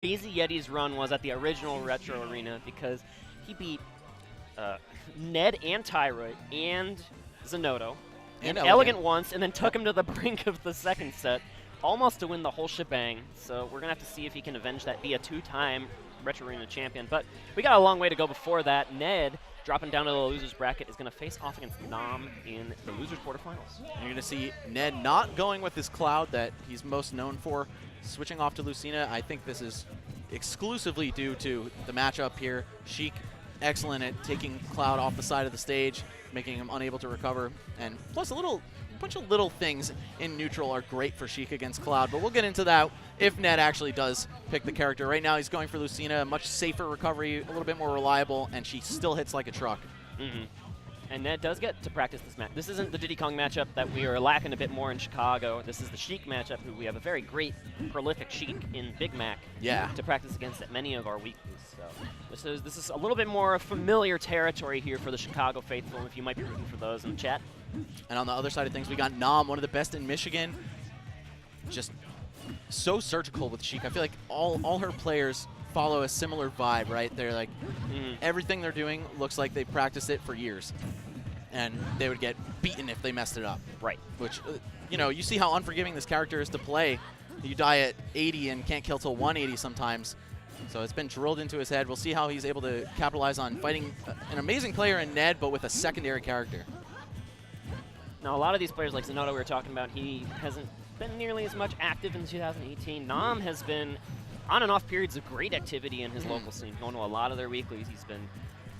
crazy Yeti's run was at the original Retro Arena because he beat Ned and Tyra and Zanotto and Elegant once, and then took him to the brink of the second set, almost to win the whole shebang. So we're going to have to see if he can avenge that, be a two-time Retro Arena champion. But we got a long way to go before that. Ned, dropping down to the loser's bracket, is going to face off against Nam in the loser's quarterfinals. You're going to see Ned not going with his Cloud that he's most known for, switching off to Lucina. I think this is exclusively due to the matchup here. Sheik, excellent at taking Cloud off the side of the stage, making him unable to recover. And plus a bunch of little things in neutral are great for Sheik against Cloud, but we'll get into that if Ned actually does pick the character. Right now he's going for Lucina, a much safer recovery, a little bit more reliable, and she still hits like a truck. And Ned does get to practice this match. This isn't the Diddy Kong matchup that we are lacking a bit more in Chicago. This is the Sheik matchup, who we have a very great, prolific Sheik in Big Mac to practice against at many of our weeklies. So this is a little bit more familiar territory here for the Chicago faithful, if you might be rooting for those in the chat. And on the other side of things, we got Nam, one of the best in Michigan. Just so surgical with Sheik. I feel like all her players follow a similar vibe, right? They're like, everything they're doing looks like they practiced it for years. And they would get beaten if they messed it up. Right. Which, you know, you see how unforgiving this character is to play. You die at 80 and can't kill till 180 sometimes. So it's been drilled into his head. We'll see how he's able to capitalize on fighting an amazing player in Ned, but with a secondary character. Now, a lot of these players, like Zanotto we were talking about, he hasn't been nearly as much active in 2018. Nam has been on and off periods of great activity in his local scene. Going to a lot of their weeklies. He's been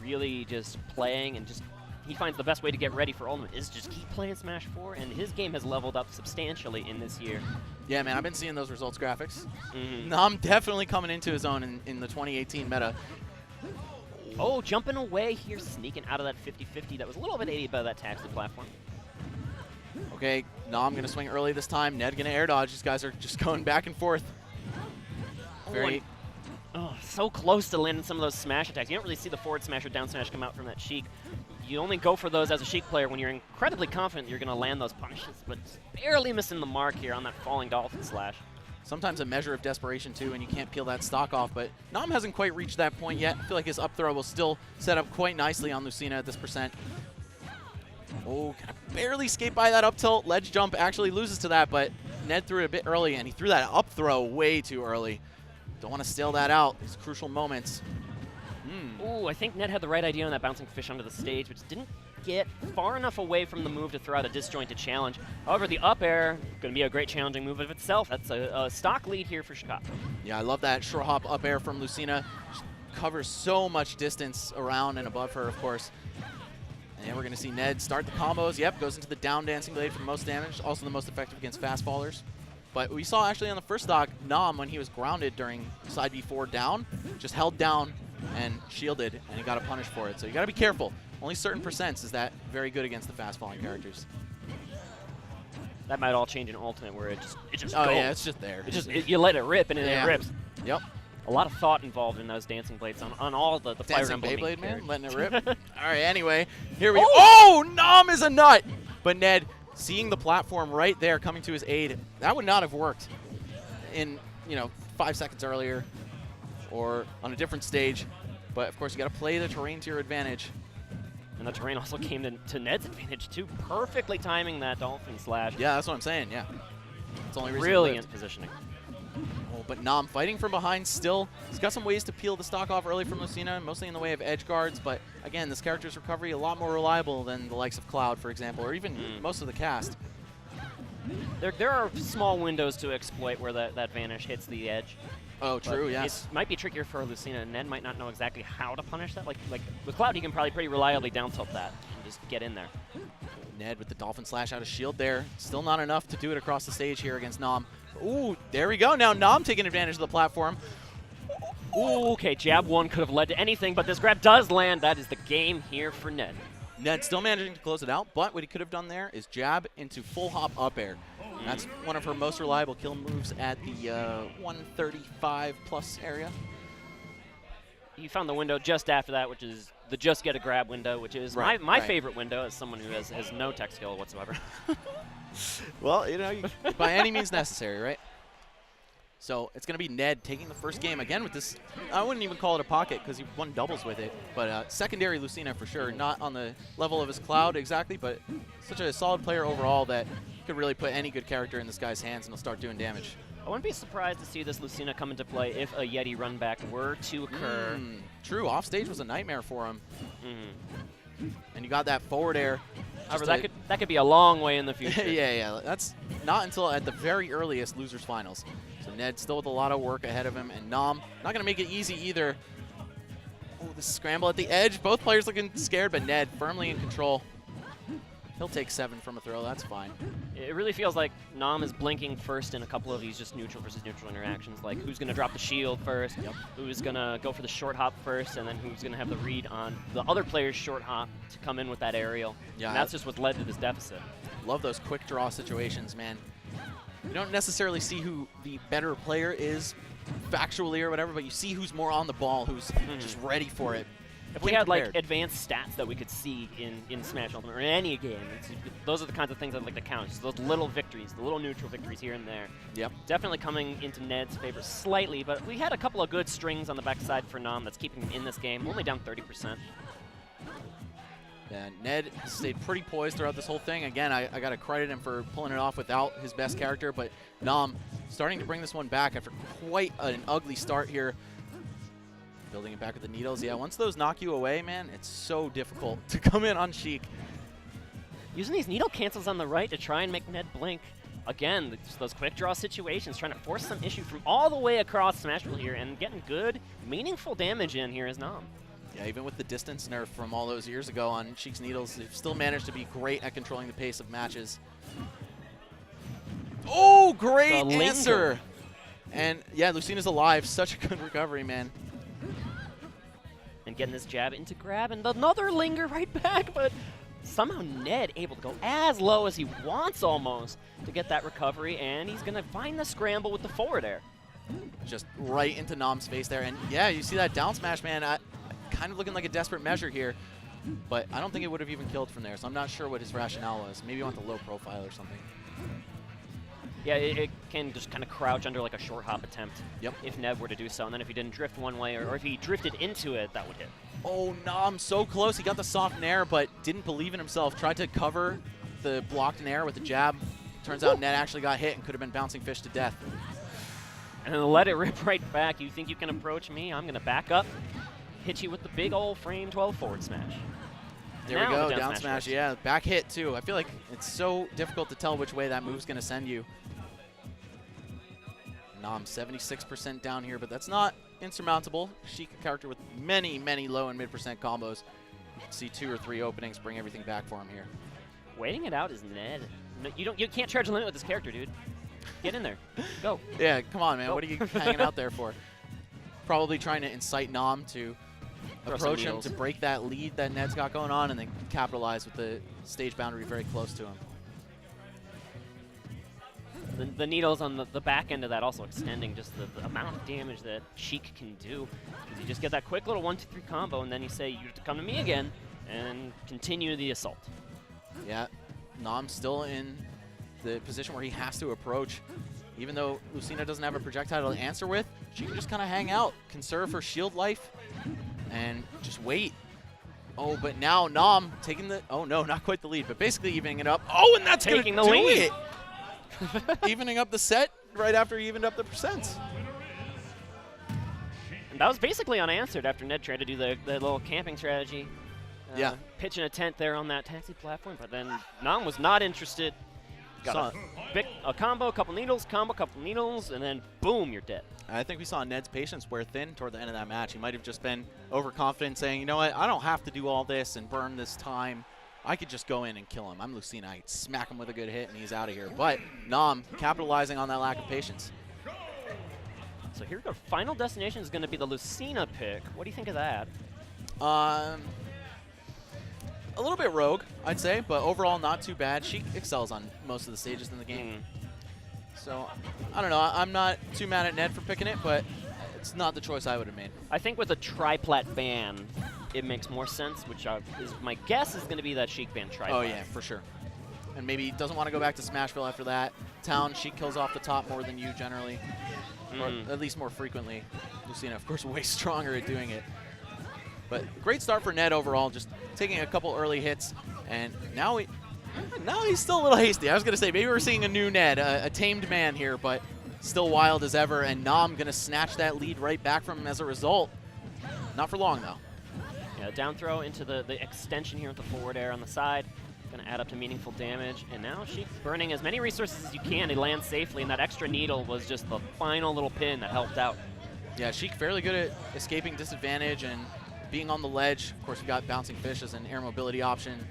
really just playing, and just he finds the best way to get ready for Ultimate is just keep playing Smash 4, and his game has leveled up substantially in this year. Yeah, man, I've been seeing those results graphics. Nam definitely coming into his own in the 2018 meta. Oh, jumping away here, sneaking out of that 50-50. That was a little bit aided by that taxi platform. Okay, Nam going to swing early this time. Ned going to air dodge. These guys are just going back and forth. So close to landing some of those smash attacks. You don't really see the forward smash or down smash come out from that Sheik. You only go for those as a Sheik player when you're incredibly confident you're going to land those punishes, but barely missing the mark here on that falling dolphin slash. Sometimes a measure of desperation, too, and you can't peel that stock off, but Nam hasn't quite reached that point yet. I feel like his up throw will still set up quite nicely on Lucina at this percent. Oh, barely escaped by that up tilt. Ledge jump actually loses to that, but Ned threw it a bit early, and he threw that up throw way too early. Don't want to stale that out. These crucial moments. Ooh, I think Ned had the right idea on that bouncing fish onto the stage, which didn't get far enough away from the move to throw out a disjointed challenge. However, the up air, going to be a great challenging move of itself. That's a stock lead here for Chicago. Yeah, I love that short hop up air from Lucina. Just covers so much distance around and above her, of course. And we're going to see Ned start the combos. Yep, goes into the down dancing blade for most damage. Also the most effective against fast fallers. But we saw actually on the first stock, Nam, when he was grounded during side B4 down, just held down and shielded, and he got a punish for it. So you got to be careful. Only certain percents is that very good against the fast falling characters. That might all change in Ultimate, where it just oh goes. Yeah, it's just there. You let it rip, and it rips. Yep. A lot of thought involved in those dancing blades on all the Fire Emblem Beyblade, man, letting it rip. All right, anyway, here we go. Oh, Nam is a nut! But Ned, seeing the platform right there coming to his aid, that would not have worked in, 5 seconds earlier or on a different stage. But, of course, you got to play the terrain to your advantage. And the terrain also came to Ned's advantage, too, perfectly timing that dolphin slash. Yeah, that's what I'm saying, yeah. It's only brilliant positioning. Oh, but Nam fighting from behind still. He's got some ways to peel the stock off early from Lucina, mostly in the way of edge guards. But, again, this character's recovery a lot more reliable than the likes of Cloud, for example, or even most of the cast. There are small windows to exploit where that vanish hits the edge. Oh, true, yes. It might be trickier for Lucina. Ned might not know exactly how to punish that. Like with Cloud, he can probably pretty reliably down tilt that and just get in there. Ned with the dolphin slash out of shield there. Still not enough to do it across the stage here against Nam. Ooh, there we go. Now Nam taking advantage of the platform. Ooh, okay, jab one could have led to anything, but this grab does land. That is the game here for Ned. Ned still managing to close it out, but what he could have done there is jab into full hop up air. That's one of her most reliable kill moves at the 135 plus area. You found the window just after that, which is the just get a grab window, which is my favorite window as someone who has no tech skill whatsoever. Well, by any means necessary, right? So it's going to be Ned taking the first game again with this. I wouldn't even call it a pocket because he won doubles with it. But secondary Lucina for sure. Not on the level of his Cloud exactly, but such a solid player overall that could really put any good character in this guy's hands and he'll start doing damage. I wouldn't be surprised to see this Lucina come into play if a Yeti run back were to occur. True. Offstage was a nightmare for him. And you got that forward air. However, that could be a long way in the future. yeah. That's not until at the very earliest Losers Finals. So Ned still with a lot of work ahead of him. And Nom, not going to make it easy either. Oh, this scramble at the edge. Both players looking scared, but Ned firmly in control. He'll take 7 from a throw. That's fine. It really feels like Nom is blinking first in a couple of these just neutral versus neutral interactions. Like who's going to drop the shield first, who's going to go for the short hop first, and then who's going to have the read on the other player's short hop to come in with that aerial. Yeah, and that's just what led to this deficit. Love those quick draw situations, man. You don't necessarily see who the better player is factually or whatever, but you see who's more on the ball, who's just ready for it. If we had like advanced stats that we could see in Smash Ultimate or in any game, those are the kinds of things I'd like to count. Just those little victories, the little neutral victories here and there. Yep. Definitely coming into Ned's favor slightly, but we had a couple of good strings on the backside for Nom that's keeping him in this game, only down 30%. Yeah, Ned stayed pretty poised throughout this whole thing. Again, I got to credit him for pulling it off without his best character, but Nom starting to bring this one back after quite an ugly start here. Building it back with the needles. Yeah, once those knock you away, man, it's so difficult to come in on Sheik. Using these needle cancels on the right to try and make Ned blink. Again, those quick draw situations, trying to force some issue from all the way across Smashville here and getting good, meaningful damage in here is Nom. Yeah, even with the distance nerf from all those years ago on Sheik's needles, they've still managed to be great at controlling the pace of matches. Oh, great answer! And yeah, Lucina's alive. Such a good recovery, man. And getting this jab into grab, and another linger right back, but somehow Ned able to go as low as he wants almost to get that recovery, and he's going to find the scramble with the forward air. Just right into Nom's face there, and yeah, you see that down smash, man, kind of looking like a desperate measure here, but I don't think it would have even killed from there, so I'm not sure what his rationale was. Maybe he wants a low profile or something. Yeah, it can just kind of crouch under like a short hop attempt if Ned were to do so, and then if he didn't drift one way or if he drifted into it, that would hit. Oh, Nom, so close. He got the soft nair, but didn't believe in himself. Tried to cover the blocked nair with the jab. Turns out Ned actually got hit and could have been bouncing fish to death. And then let it rip right back. You think you can approach me? I'm going to back up, hit you with the big old frame 12 forward smash. There we go, down smash, yeah. Back hit, too. I feel like it's so difficult to tell which way that move's going to send you. Nom 76% down here, but that's not insurmountable. Sheik, a character with many, many low and mid% combos. See 2 or 3 openings, bring everything back for him here. Waiting it out is Ned. No, you can't charge a limit with this character, dude. Get in there. Go. Yeah, come on, man. Go. What are you hanging out there for? Probably trying to incite Nom to approach him to break that lead that Ned's got going on and then capitalize with the stage boundary very close to him. The needles on the back end of that also extending just the amount of damage that Sheik can do. Because you just get that quick little 1-2-3 combo, and then you say, you have to come to me again, and continue the assault. Yeah, Nom's still in the position where he has to approach. Even though Lucina doesn't have a projectile to answer with, she can just kind of hang out, conserve her shield life, and just wait. Oh, but now Nom taking the, oh no, not quite the lead, but basically evening it up. Oh, and that's taking the lead. Evening up the set right after he evened up the percents. And that was basically unanswered after Ned tried to do the little camping strategy. Pitching a tent there on that taxi platform, but then Nom was not interested. Got a combo, a couple needles, combo, couple needles, and then boom, you're dead. I think we saw Ned's patience wear thin toward the end of that match. He might have just been overconfident, saying, you know what, I don't have to do all this and burn this time. I could just go in and kill him. I'm Lucina. I could smack him with a good hit, and he's out of here. But Nom capitalizing on that lack of patience. So here we go. Final destination is going to be the Lucina pick. What do you think of that? A little bit rogue, I'd say, but overall not too bad. She excels on most of the stages in the game. So, I don't know. I'm not too mad at Ned for picking it, but it's not the choice I would have made. I think with a tri-plat ban, it makes more sense, which is my guess is going to be that Sheik ban tri-plat. Oh, yeah, for sure. And maybe he doesn't want to go back to Smashville after that. town. Sheik kills off the top more than you generally, or at least more frequently. Lucina, of course, way stronger at doing it. But great start for Ned overall, just taking a couple early hits, and now he's still a little hasty. I was going to say, maybe we're seeing a new Ned, a tamed man here, but still wild as ever, and Nam going to snatch that lead right back from him as a result. Not for long, though. Yeah, down throw into the extension here with the forward air on the side. Going to add up to meaningful damage, and now Sheik burning as many resources as you can to land safely, and that extra needle was just the final little pin that helped out. Yeah, Sheik fairly good at escaping disadvantage and being on the ledge. Of course, we've got bouncing fish as an air mobility option,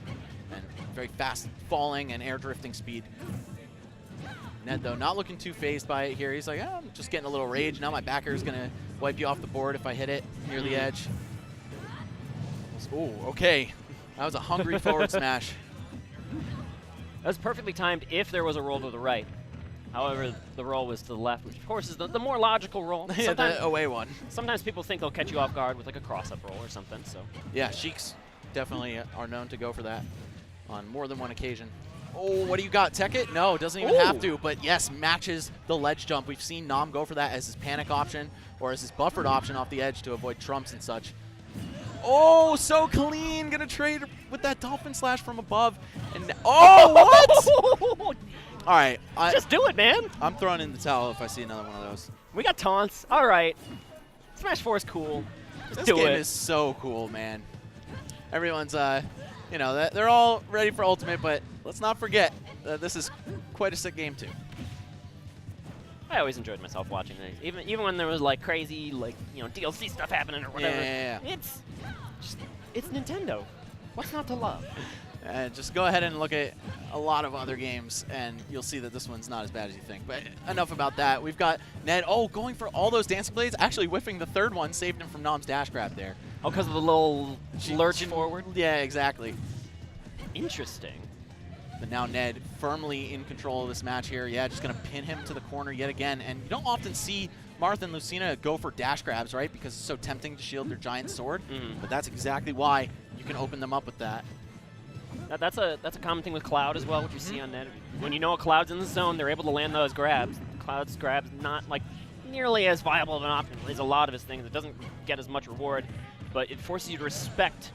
and very fast falling and air drifting speed. Ned, though, not looking too phased by it here. He's like, oh, I'm just getting a little rage. Now my backer is going to wipe you off the board if I hit it near the edge. Oh, okay. That was a hungry forward smash. That was perfectly timed if there was a roll to the right. However, the roll was to the left, which of course is the more logical roll. Yeah, the away one. Sometimes people think they'll catch you off guard with like a cross-up roll or something. So yeah, Sheiks definitely are known to go for that on more than one occasion. Oh, what do you got? Tech it? No, doesn't even have to, but yes, matches the ledge jump. We've seen Nam go for that as his panic option or as his buffered option off the edge to avoid trumps and such. Oh, so clean. Gonna trade with that dolphin slash from above. And oh, what? All right. Just do it, man. I'm throwing in the towel if I see another one of those. We got taunts. All right. Smash 4 is cool. Just this game is so cool, man. Everyone's, you know, they're all ready for Ultimate, but let's not forget this is quite a sick game, too. I always enjoyed myself watching these, even when there was like crazy, like, you know, DLC stuff happening or whatever. Yeah. It's Nintendo. What's not to love? Just go ahead and look at a lot of other games, and you'll see that this one's not as bad as you think. But enough about that. We've got Ned, going for all those dancing blades, actually whiffing the third one, saved him from Nam's dash grab there. Oh, because of the little lurch forward? Yeah, exactly. Interesting. But now Ned firmly in control of this match here. Yeah, just going to pin him to the corner yet again. And you don't often see Marth and Lucina go for dash grabs, right? Because it's so tempting to shield their giant sword. But that's exactly why you can open them up with that. That's a common thing with Cloud as well, which you see on Ned. When you know a Cloud's in the zone, they're able to land those grabs. Cloud's grabs not like nearly as viable of an option as a lot of his things. It doesn't get as much reward, but it forces you to respect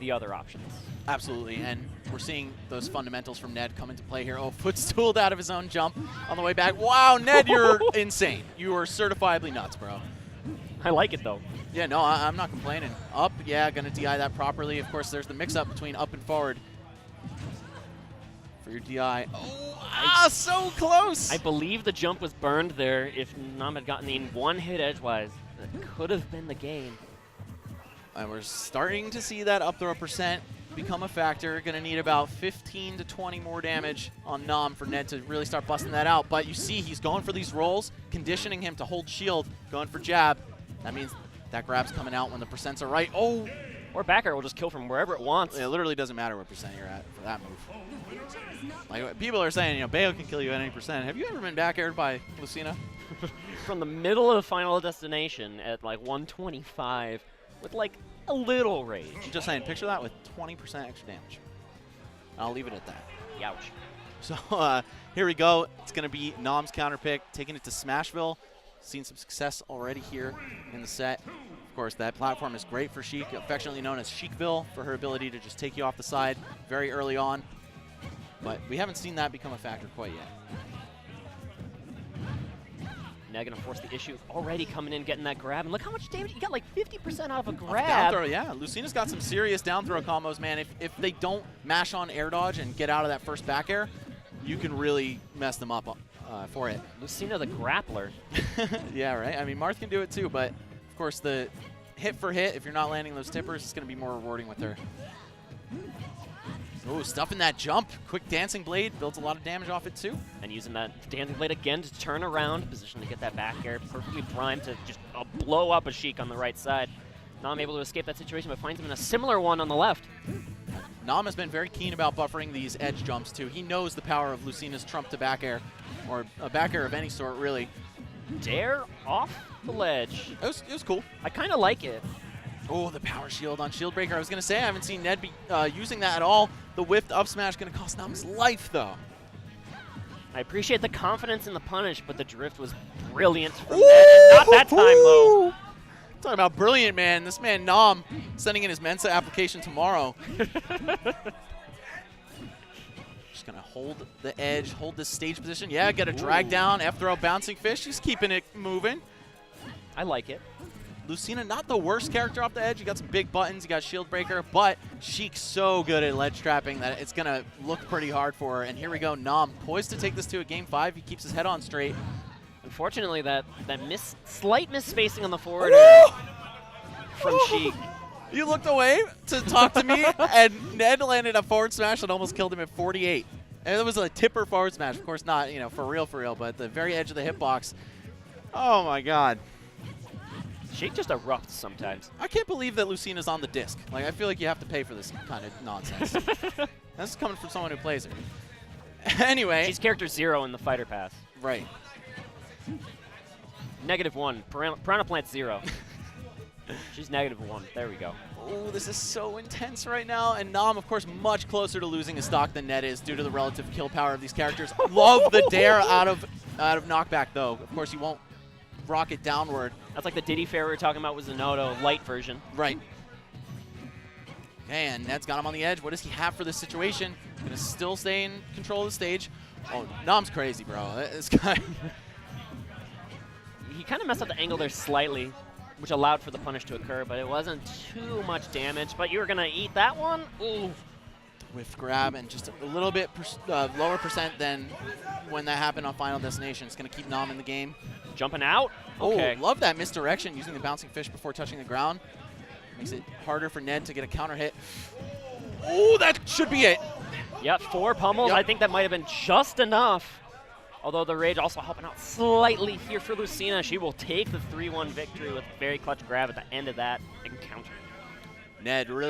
the other options. Absolutely, and we're seeing those fundamentals from Ned come into play here. Oh, footstooled out of his own jump on the way back. Wow, Ned, you're insane. You are certifiably nuts, bro. I like it, though. Yeah, no, I'm not complaining. Up, yeah, going to DI that properly. Of course, there's the mix-up between up and forward for your DI. Oh, so close! I believe the jump was burned there. If Nam had gotten in one hit edgewise, that could have been the game. And we're starting to see that up throw percent become a factor. Going to need about 15 to 20 more damage on Nam for Ned to really start busting that out. But you see he's going for these rolls, conditioning him to hold shield, going for jab. That means that grab's coming out when the percents are right. Oh! Or backer will just kill from wherever it wants. It literally doesn't matter what percent you're at for that move. Like, people are saying, you know, Bayo can kill you at any percent. Have you ever been back aired by Lucina? From the middle of the final destination at like 125 with like a little rage. Just saying, picture that with 20% extra damage. I'll leave it at that. Ouch. So here we go. It's going to be Nam's counter pick, taking it to Smashville. Seen some success already here in the set. Of course, that platform is great for Sheik, affectionately known as Sheikville, for her ability to just take you off the side very early on. But we haven't seen that become a factor quite yet. Now going to force the issue. Already coming in, getting that grab. And look how much damage. You got like 50% off a grab. Down throw, yeah. Lucina's got some serious down throw combos, man. If they don't mash on air dodge and get out of that first back air, you can really mess them up for it. Lucina the grappler. Yeah, right. I mean, Marth can do it too, but of course the hit for hit, if you're not landing those tippers, it's going to be more rewarding with her. Oh, stuffing that jump. Quick dancing blade builds a lot of damage off it too. And using that dancing blade again to turn around, position to get that back air, perfectly primed to just blow up a Sheik on the right side. Nam able to escape that situation, but finds him in a similar one on the left. Nam has been very keen about buffering these edge jumps too. He knows the power of Lucina's trump to back air, or a back air of any sort, really. Dare off the ledge. It was cool. I kind of like it. Oh, the power shield on Shield Breaker. I was going to say I haven't seen Ned be using that at all. The whiffed up smash going to cost Nam's life, though. I appreciate the confidence in the punish, but the drift was brilliant from Ned, and not that time, though. Talking about brilliant, man. This man, Nom, sending in his Mensa application tomorrow. Just going to hold the edge, hold this stage position. Yeah, get a drag down, F-throw, bouncing fish. He's keeping it moving. I like it. Lucina, not the worst character off the edge. You got some big buttons, you got shield breaker, but Sheik's so good at ledge trapping that it's going to look pretty hard for her. And here we go, Nom, poised to take this to a game 5. He keeps his head on straight. Unfortunately, that slight misspacing on the forward from Sheik. You looked away to talk to me, and Ned landed a forward smash that almost killed him at 48. And it was a tipper forward smash. Of course not, for real, but at the very edge of the hitbox. Oh, my God. Sheik just erupts sometimes. I can't believe that Lucina's on the disc. Like, I feel like you have to pay for this kind of nonsense. That's coming from someone who plays her. Anyway. She's character 0 in the fighter pass. Right. -1. Piranha Plant 0. She's -1. There we go. Oh, this is so intense right now. And Nom, of course, much closer to losing his stock than Ned is due to the relative kill power of these characters. Love the dare out of knockback, though. Of course, you won't rocket downward. That's like the Diddy Fair we were talking about with Zenodo, light version. Right. Okay, and Ned's got him on the edge. What does he have for this situation? Gonna still stay in control of the stage. Oh, Nom's crazy, bro. This guy. He kind of messed up the angle there slightly, which allowed for the punish to occur, but it wasn't too much damage. But you were gonna eat that one? Ooh. Whiff grab and just a little bit lower percent than when that happened on Final Destination. It's gonna keep Nom in the game. Jumping out. Okay. Oh, love that misdirection using the bouncing fish before touching the ground. Makes it harder for Ned to get a counter hit. Oh, that should be it. Yep, 4 pummels. Yep. I think that might have been just enough. Although the rage also helping out slightly here for Lucina. She will take the 3-1 victory with a very clutch grab at the end of that encounter. Ned really